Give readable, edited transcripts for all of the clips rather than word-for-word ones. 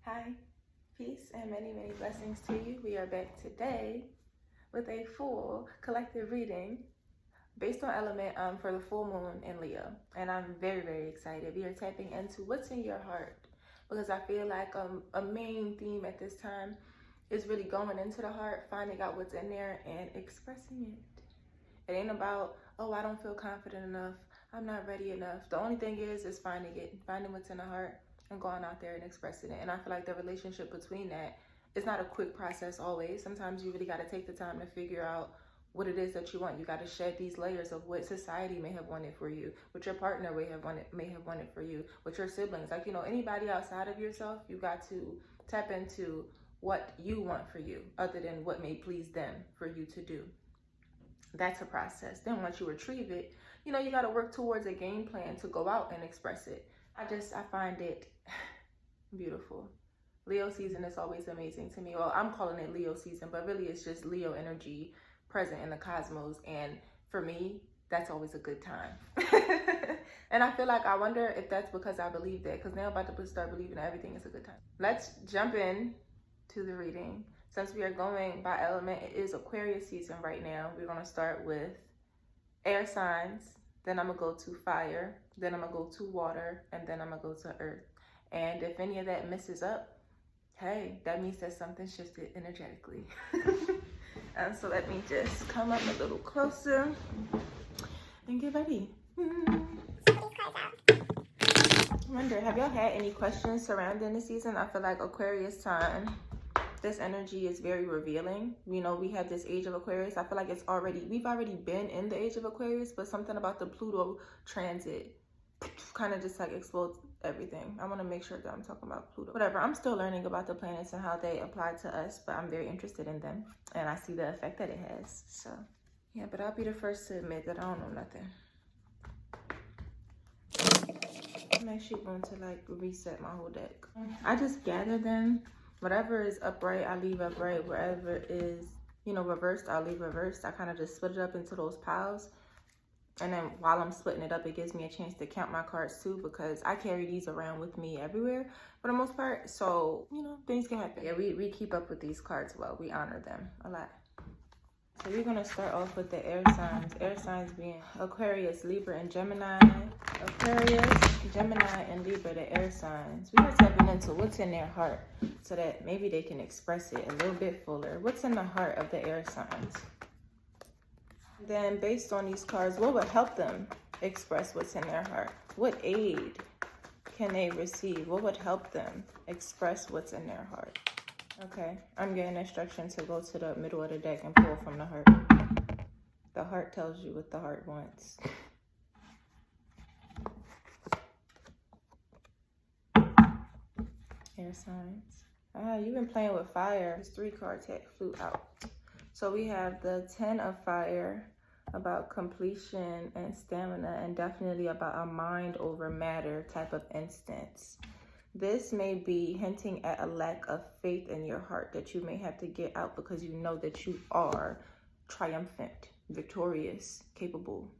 Hi, peace and many, many blessings to you. We are back today with a full collective reading based on element for the full moon in Leo. And I'm very, very excited. We are tapping into what's in your heart because I feel like a main theme at this time is really going into the heart, finding out what's in there and expressing it. It ain't about, oh, I don't feel confident enough, I'm not ready enough. The only thing is finding what's in the heart and going out there and expressing it. And I feel like the relationship between that is not a quick process always. Sometimes you really got to take the time to figure out what it is that you want. You got to shed these layers of what society may have wanted for you, what your partner may have wanted for you, what your siblings, like, anybody outside of yourself. You got to tap into what you want for you other than what may please them for you to do. That's a process. Then once you retrieve it, you got to work towards a game plan to go out and express it. I find it beautiful. Leo season is always amazing to me. Well, I'm calling it Leo season, but really it's just Leo energy present in the cosmos. And for me, that's always a good time. And I feel like I wonder if that's because I believe that, because now I'm about to start believing that everything is a good time. Let's jump in to the reading. Since we are going by element, it is Aquarius season right now. We're going to start with air signs. Then I'm going to go to fire. Then I'm going to go to water. And then I'm going to go to earth. And if any of that messes up, hey, that means that something shifted energetically. So let me just come up a little closer and get ready. I wonder, have y'all had any questions surrounding the season? I feel like Aquarius time, this energy is very revealing. We have this age of Aquarius. I feel like we've already been in the age of Aquarius, but something about the Pluto transit kind of just like explodes everything. I want to make sure that I'm talking about Pluto. Whatever, I'm still learning about the planets and how they apply to us, but I'm very interested in them and I see the effect that it has. So yeah, but I'll be the first to admit that I don't know nothing. I'm actually going to like reset my whole deck. I just gather them. Whatever is upright, I leave upright. Wherever is, reversed, I'll leave reversed. I kind of just split it up into those piles. And then while I'm splitting it up, it gives me a chance to count my cards too, because I carry these around with me everywhere for the most part. So, things can happen. Yeah, we keep up with these cards well. We honor them a lot. So we're going to start off with the air signs. Air signs being Aquarius, Libra, and Gemini. Aquarius, Gemini, and Libra, the air signs. We are tapping into what's in their heart so that maybe they can express it a little bit fuller. What's in the heart of the air signs? Then based on these cards, what would help them express what's in their heart? What aid can they receive? What would help them express what's in their heart? Okay, I'm getting instruction to go to the middle of the deck and pull from the heart. The heart tells you what the heart wants. Air signs. You've been playing with fire. There's 3 cards that flew out. So we have the 10 of fire, about completion and stamina, and definitely about a mind over matter type of instance. This may be hinting at a lack of faith in your heart that you may have to get out because you know that you are triumphant, victorious, capable.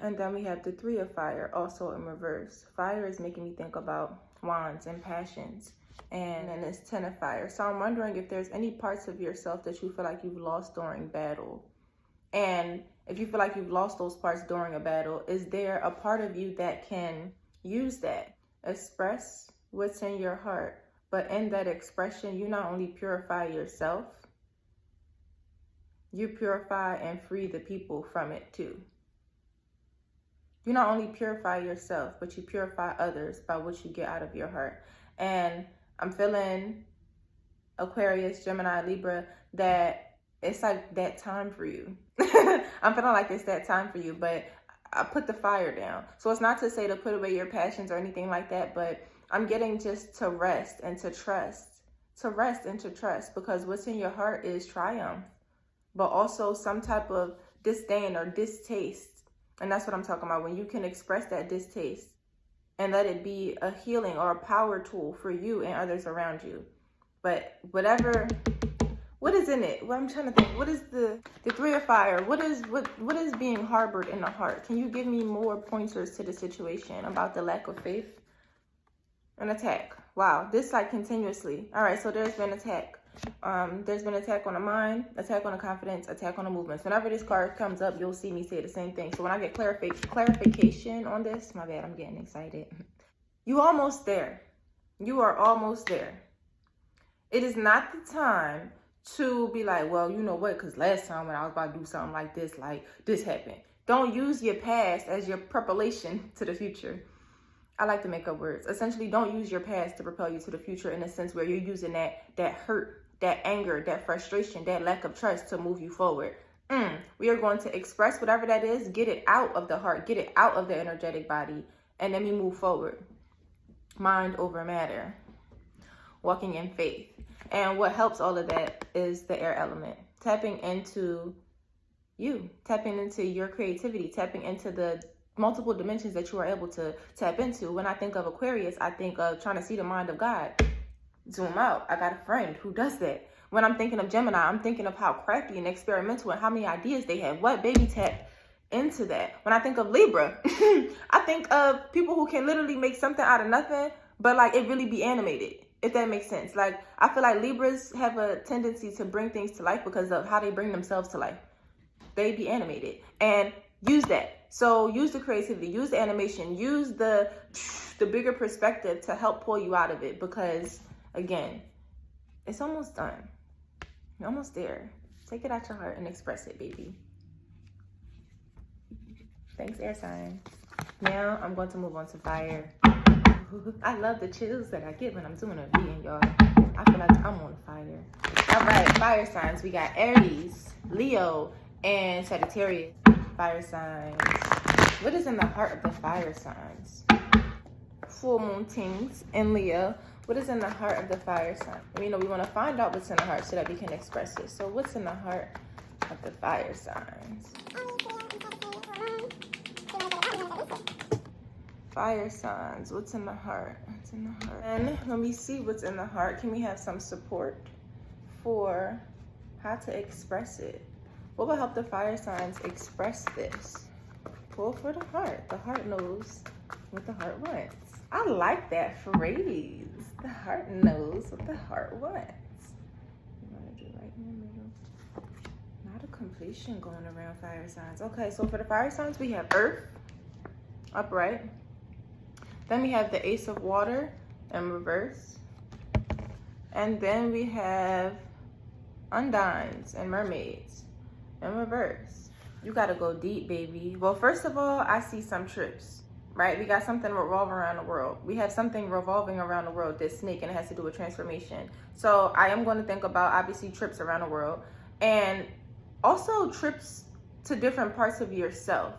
And then we have the 3 of fire, also in reverse. Fire is making me think about wands and passions. And then it's 10 of fire. So I'm wondering if there's any parts of yourself that you feel like you've lost during battle. And if you feel like you've lost those parts during a battle, is there a part of you that can use that? Express what's in your heart. But in that expression, you not only purify yourself, you purify and free the people from it too. You not only purify yourself, but you purify others by what you get out of your heart. And I'm feeling, Aquarius, Gemini, Libra, that it's like that time for you. I'm feeling like it's that time for you, but I put the fire down. So it's not to say to put away your passions or anything like that, but I'm getting just to rest and to trust. To rest and to trust, because what's in your heart is triumph, but also some type of disdain or distaste. And that's what I'm talking about, when you can express that distaste and let it be a healing or a power tool for you and others around you. But whatever, what is in it? Well, I'm trying to think, what is the 3 of fire? What is being harbored in the heart? Can you give me more pointers to the situation about the lack of faith? An attack. Wow, this like continuously. All right, so there's been attack. There's been attack on the mind, attack on the confidence, attack on the movements. Whenever this card comes up, you'll see me say the same thing. So when I get clarification on this, my bad, I'm getting excited. You almost there. You are almost there. It is not the time to be like, well, you know what, because last time when I was about to do something like this happened. Don't use your past as your preparation to the future. I like to make up words. Essentially, don't use your past to propel you to the future in a sense where you're using that hurt, that anger, that frustration, that lack of trust to move you forward. We are going to express whatever that is, get it out of the heart, get it out of the energetic body, and then we move forward. Mind over matter. Walking in faith. And what helps all of that is the air element. Tapping into you, tapping into your creativity, tapping into the multiple dimensions that you are able to tap into. When I think of Aquarius, I think of trying to see the mind of God. Zoom out. I got a friend who does that. When I'm thinking of Gemini, I'm thinking of how crafty and experimental and how many ideas they have. What baby tap into that? When I think of Libra, I think of people who can literally make something out of nothing, but like it really be animated, if that makes sense. Like I feel like Libras have a tendency to bring things to life because of how they bring themselves to life. They be animated, and use that. So use the creativity, use the animation, use the bigger perspective to help pull you out of it, because again, it's almost done. You're almost there. Take it out your heart and express it, baby. Thanks, air sign. Now I'm going to move on to fire. I love the chills that I get when I'm doing a reading, y'all. I feel like I'm on fire. All right, fire signs. We got Aries, Leo, and Sagittarius. Fire signs. What is in the heart of the fire signs? Full moon things in Leo. What is in the heart of the fire sign? We want to find out what's in the heart so that we can express it. So what's in the heart of the fire signs? Fire signs. What's in the heart? What's in the heart? And when we see what's in the heart, can we have some support for how to express it? What will help the fire signs express this? Pull for the heart. The heart knows what the heart wants. I like that phrase. The heart knows what the heart wants. You want to do right in the middle. Not a completion going around fire signs. Okay, so for the fire signs, we have Earth, upright. Then we have the Ace of Water in reverse. And then we have Undines and Mermaids in reverse. You got to go deep, baby. Well, first of all, I see some trips, right? We got something revolving around the world. We have something revolving around the world, this snake, and it has to do with transformation. So I am going to think about, obviously, trips around the world. And also trips to different parts of yourself.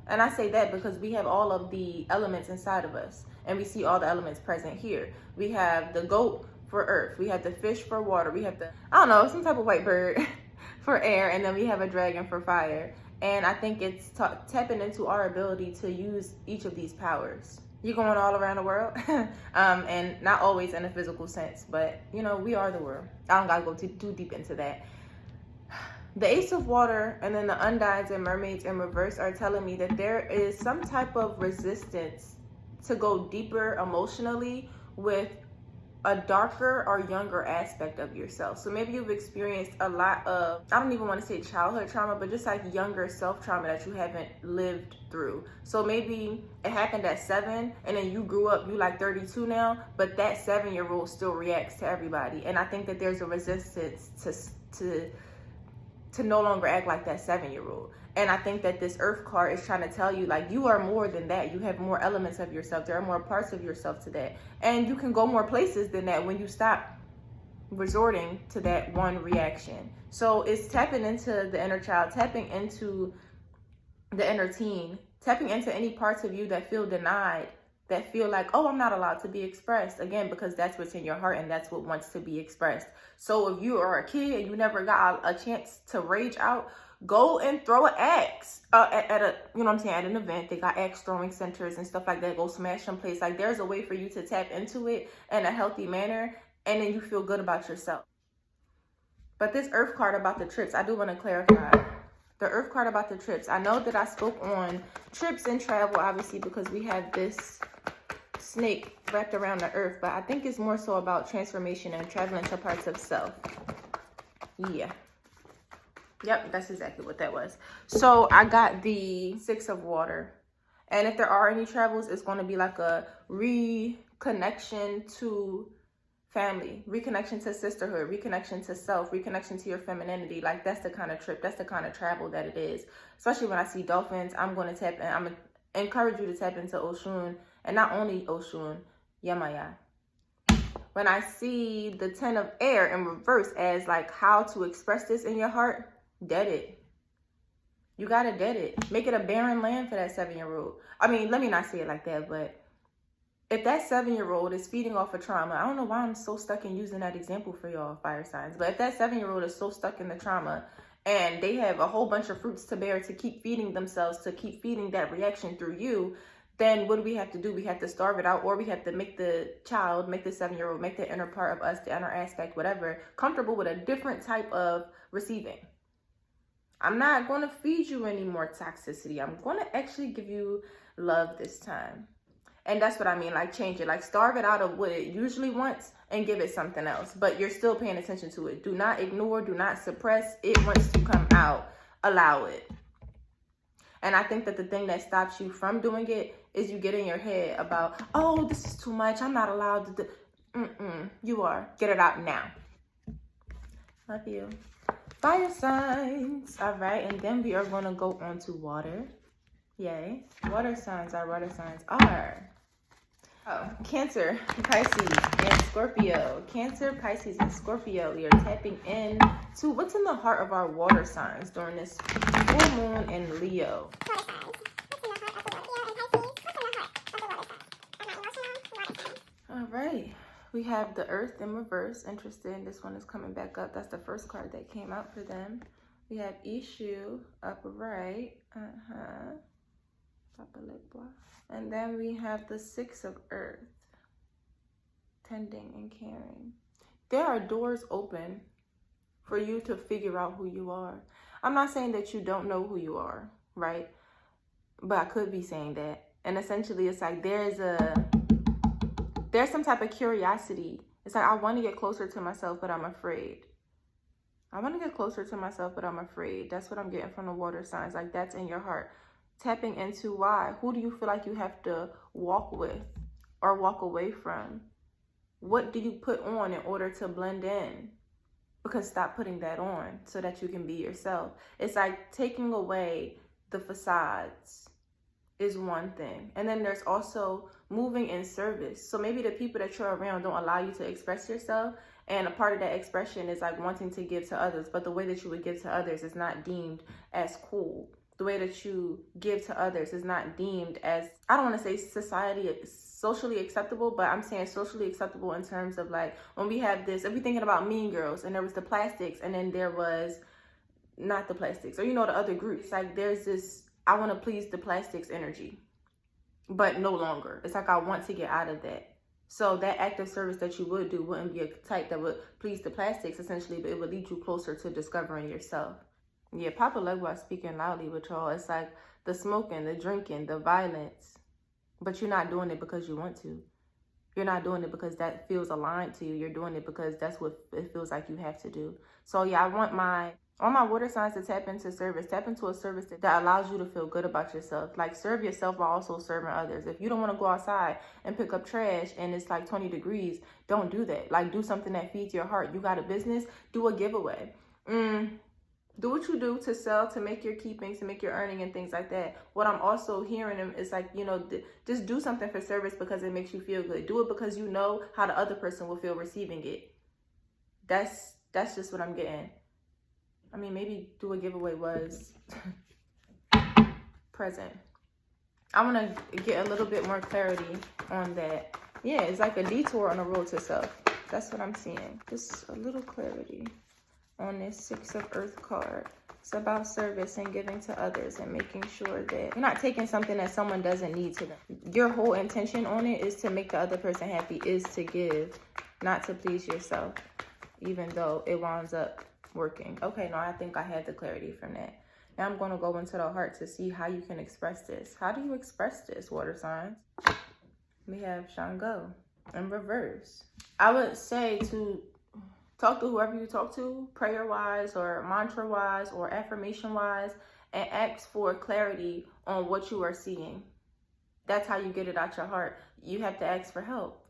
And I say that because we have all of the elements inside of us. And we see all the elements present here. We have the goat for earth. We have the fish for water. We have the, I don't know, some type of white bird for air. And then we have a dragon for fire. And I think it's tapping into our ability to use each of these powers. You're going all around the world. And not always in a physical sense. But, we are the world. I don't got to go too deep into that. The Ace of Water and then the Undines and Mermaids in reverse are telling me that there is some type of resistance to go deeper emotionally with a darker or younger aspect of yourself. So maybe you've experienced a lot of, I don't even want to say childhood trauma, but just like younger self-trauma that you haven't lived through. So maybe it happened at 7 and then you grew up, you like 32 now, but that 7-year-old still reacts to everybody. And I think that there's a resistance to no longer act like that 7-year-old. And I think that this Earth card is trying to tell you, like, you are more than that. You have more elements of yourself. There are more parts of yourself to that. And you can go more places than that when you stop resorting to that one reaction. So it's tapping into the inner child, tapping into the inner teen, tapping into any parts of you that feel denied, that feel like, oh, I'm not allowed to be expressed. Again, because that's what's in your heart and that's what wants to be expressed. So if you are a kid and you never got a chance to rage out, go and throw an axe at a, at an event. They got axe throwing centers and stuff like that. Go smash some place. Like, there's a way for you to tap into it in a healthy manner, and then you feel good about yourself. But this Earth card about the trips, I do want to clarify. The Earth card about the trips. I know that I spoke on trips and travel, obviously, because we have this snake wrapped around the earth, but I think it's more so about transformation and traveling to parts of self. Yeah. Yep, that's exactly what that was. So I got the 6 of water. And if there are any travels, it's going to be like a reconnection to family, reconnection to sisterhood, reconnection to self, reconnection to your femininity. Like, that's the kind of trip, that's the kind of travel that it is. Especially when I see dolphins, I'm going to tap in. I'm going to encourage you to tap into Oshun, and not only Oshun, Yamaya. When I see the 10 of air in reverse as like how to express this in your heart, dead it. You gotta dead it. Make it a barren land for that 7-year-old. I mean, let me not say it like that, but if that 7-year-old is feeding off of trauma, I don't know why I'm so stuck in using that example for y'all fire signs, but if that 7-year-old is so stuck in the trauma and they have a whole bunch of fruits to bear to keep feeding themselves, to keep feeding that reaction through you, then what do we have to do? We have to starve it out, or we have to make the child, make the 7-year-old, make the inner part of us, the inner aspect, whatever, comfortable with a different type of receiving. I'm not going to feed you any more toxicity. I'm going to actually give you love this time. And that's what I mean, like change it, like starve it out of what it usually wants and give it something else. But you're still paying attention to it. Do not ignore, do not suppress. It wants to come out. Allow it. And I think that the thing that stops you from doing it is you get in your head about, oh, this is too much. I'm not allowed to do. You are. Get it out now. Love you. Fire signs. All right. And then we are going to go on to water. Yay. Water signs are Cancer, Pisces, and Scorpio. Cancer, Pisces, and Scorpio. We are tapping in to what's in the heart of our water signs during this full moon in Leo. All right. We have the Earth in reverse. Interesting. This one is coming back up. That's the first card that came out for them. We have Ishu upright. And then we have the 6 of Earth. Tending and caring. There are doors open for you to figure out who you are. I'm not saying that you don't know who you are, right? But I could be saying that. And essentially it's like there's some type of curiosity. It's like I want to get closer to myself, but I'm afraid. I want to get closer to myself, but I'm afraid. That's what I'm getting from the water signs. Like that's in your heart. Tapping into why. Who do you feel like you have to walk with or walk away from? What do you put on in order to blend in? Because stop putting that on so that you can be yourself. It's like taking away the facades is one thing. And then there's also moving in service. So maybe the people that you're around don't allow you to express yourself. And a part of that expression is like wanting to give to others. But the way that you would give to others is not deemed as cool. The way that you give to others is not deemed as, I don't want to say socially acceptable, but I'm saying socially acceptable in terms of like when we have this, if we're thinking about Mean Girls and there was the plastics and then there was not the plastics or, you know, the other groups, like there's this, I want to please the plastics energy, but no longer. It's like I want to get out of that. So that act of service that you would do wouldn't be a type that would please the plastics essentially, but it would lead you closer to discovering yourself. Yeah, Papa Legba speaking loudly with y'all. It's like the smoking, the drinking, the violence. But you're not doing it because you want to. You're not doing it because that feels aligned to you. You're doing it because that's what it feels like you have to do. So yeah, I want all my water signs to tap into service. Tap into a service that allows you to feel good about yourself. Like serve yourself while also serving others. If you don't want to go outside and pick up trash and it's like 20 degrees, don't do that. Like do something that feeds your heart. You got a business, do a giveaway. Do what you do to sell, to make your keeping, to make your earning and things like that. What I'm also hearing is like, you know, just do something for service because it makes you feel good. Do it because you know how the other person will feel receiving it. That's just what I'm getting. I mean, maybe do a giveaway was present. I want to get a little bit more clarity on that. Yeah, it's like a detour on the road to self. That's what I'm seeing. Just a little clarity on this 6 of Earth card. It's about service and giving to others and making sure that you're not taking something that someone doesn't need to them. Your whole intention on it is to make the other person happy, is to give, not to please yourself, even though it winds up working. Okay, no, I think I had the clarity from that. Now I'm going to go into the heart to see how you can express this. How do you express this, water signs? We have Shango in reverse. I would say to talk to whoever you talk to, prayer-wise or mantra-wise or affirmation-wise, and ask for clarity on what you are seeing. That's how you get it out your heart. You have to ask for help.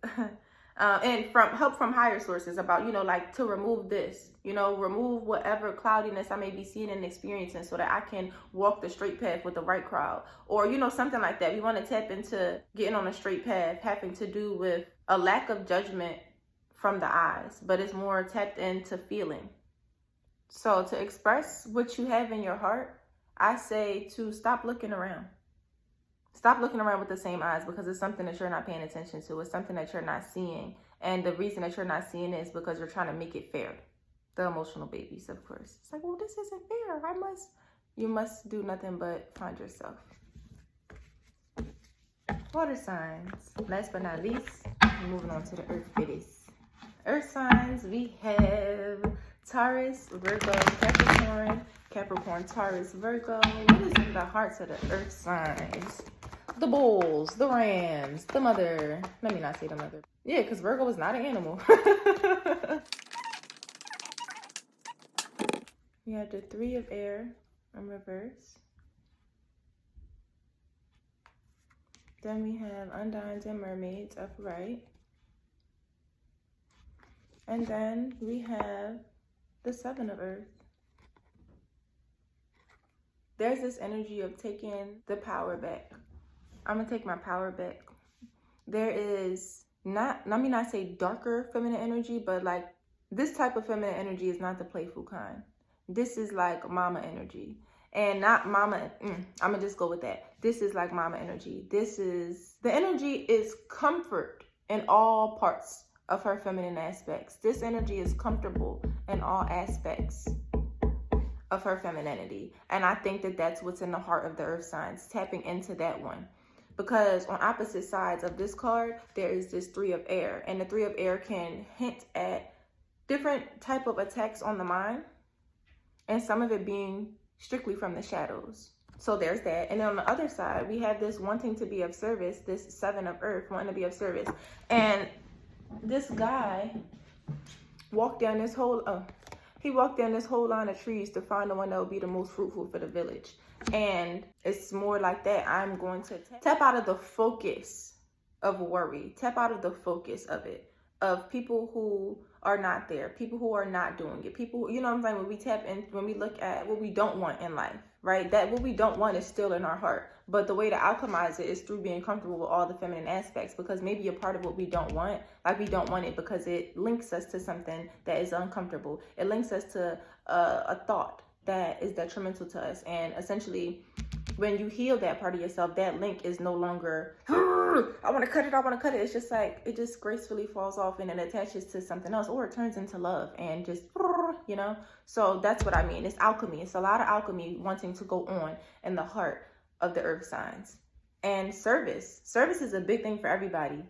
And help from higher sources about, like to remove this, remove whatever cloudiness I may be seeing and experiencing so that I can walk the straight path with the right crowd, or, something like that. We want to tap into getting on a straight path, having to do with a lack of judgment from the eyes, but it's more tapped into feeling. So to express what you have in your heart, I say to stop looking around. Stop looking around with the same eyes, because it's something that you're not paying attention to. It's something that you're not seeing. And the reason that you're not seeing it is because you're trying to make it fair. The emotional babies, of course. It's like, well, this isn't fair. You must do nothing but find yourself. Water signs. Last but not least, moving on to the earth biddies. Earth signs, we have Taurus, Virgo, Capricorn, Taurus, Virgo. What is in the hearts of the earth signs? The bulls, the rams, the mother. Let me not say the mother. Yeah, because Virgo is not an animal. We have the 3 of air in reverse. Then we have undines and mermaids upright. And then we have the 7 of earth. There's this energy of taking the power back. I'm going to take my power back. There is not, let me not say darker feminine energy, but like this type of feminine energy is not the playful kind. This is like mama energy. And not mama, I'm going to just go with that. This is like mama energy. The energy is comfort in all parts of her feminine aspects. This energy is comfortable in all aspects of her femininity. And I think that that's what's in the heart of the earth signs, tapping into that one. Because on opposite sides of this card, there is this 3 of air. And the 3 of air can hint at different type of attacks on the mind. And some of it being strictly from the shadows. So there's that. And then on the other side, we have this wanting to be of service, this 7 of earth, wanting to be of service. And this guy walked down this whole line of trees to find the one that would be the most fruitful for the village. And it's more like that. I'm going to tap out of the focus of worry, tap out of the focus of it, of people who are not there, people who are not doing it, people, you know what I'm saying? When we tap in, when we look at what we don't want in life, right? That what we don't want is still in our heart. But the way to alchemize it is through being comfortable with all the feminine aspects, because maybe a part of what we don't want, like we don't want it because it links us to something that is uncomfortable. It links us to a thought that is detrimental to us. And essentially, when you heal that part of yourself, that link is no longer, I want to cut it. It's just like, it just gracefully falls off and it attaches to something else, or it turns into love and just, So that's what I mean. It's alchemy. It's a lot of alchemy wanting to go on in the heart of the earth signs. And service is a big thing for everybody.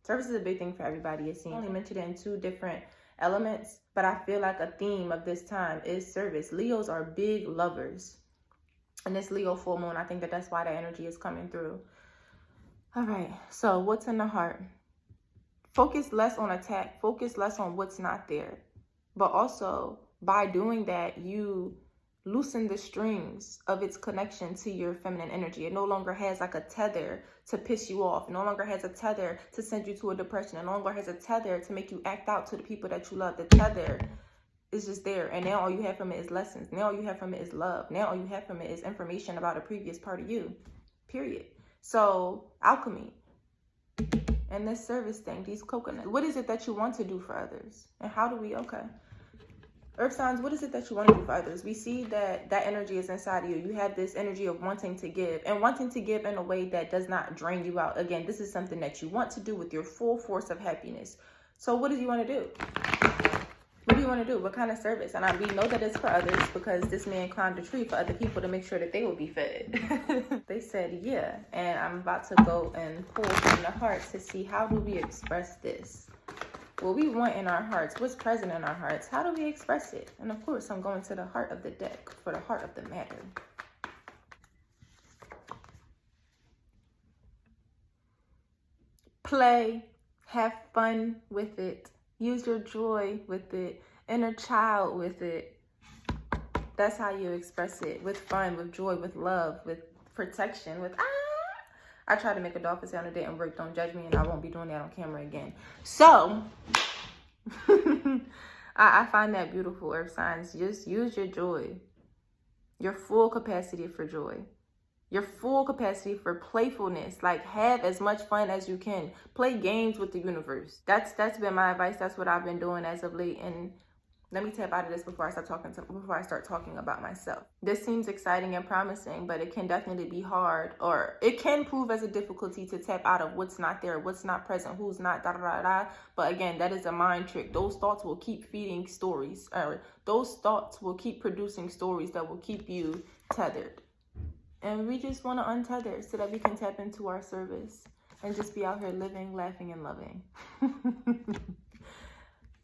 It seems. I only mentioned it in 2 different elements, but I feel like a theme of this time is service. Leos are big lovers. And this Leo full moon, I think that's why the energy is coming through. All right, so what's in the heart? Focus less on attack. Focus less on what's not there. But also, by doing that, you loosen the strings of its connection to your feminine energy. It no longer has like a tether to piss you off. It no longer has a tether to send you to a depression. It no longer has a tether to make you act out to the people that you love. The tether is just there. And now all you have from it is lessons. Now all you have from it is love. Now all you have from it is information about a previous part of you. Period. So alchemy. And this service thing, these coconuts. What is it that you want to do for others? And how do we, Earth signs, what is it that you want to do for others? We see that energy is inside of you. You have this energy of wanting to give, and wanting to give in a way that does not drain you out. Again, this is something that you want to do with your full force of happiness. So what do you want to do? What do you want to do? What kind of service? And we know that it's for others, because this man climbed a tree for other people to make sure that they will be fed. They said, yeah. And I'm about to go and pull from the heart to see, how do we express this? What we want in our hearts, what's present in our hearts, how do we express it? And of course, I'm going to the heart of the deck for the heart of the matter. play, have fun with it, use your joy with it, inner child with it. That's how you express it, with fun, with joy, with love, with protection, with I tried to make a dolphin sound today and work. Don't judge me, and I won't be doing that on camera again. So I find that beautiful, earth signs. Just use your joy, your full capacity for joy, your full capacity for playfulness. Like, have as much fun as you can. Play games with the universe. That's been my advice. That's what I've been doing as of late. And let me tap out of this before I start talking about myself. This seems exciting and promising, but it can definitely be hard, or it can prove as a difficulty to tap out of what's not there, what's not present, who's not da da da da. But again, that is a mind trick. Those thoughts will keep feeding stories, or those thoughts will keep producing stories that will keep you tethered. And we just want to untether so that we can tap into our service and just be out here living, laughing, and loving.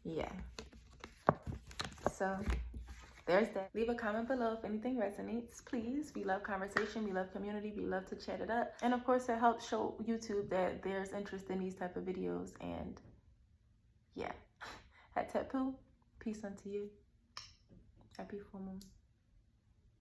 Yeah. So there's that. Leave a comment below if anything resonates, please. We love conversation, we love community, we love to chat it up. And of course, it helps show YouTube that there's interest in these type of videos. And yeah, at Tapu, peace unto you. Happy full moon.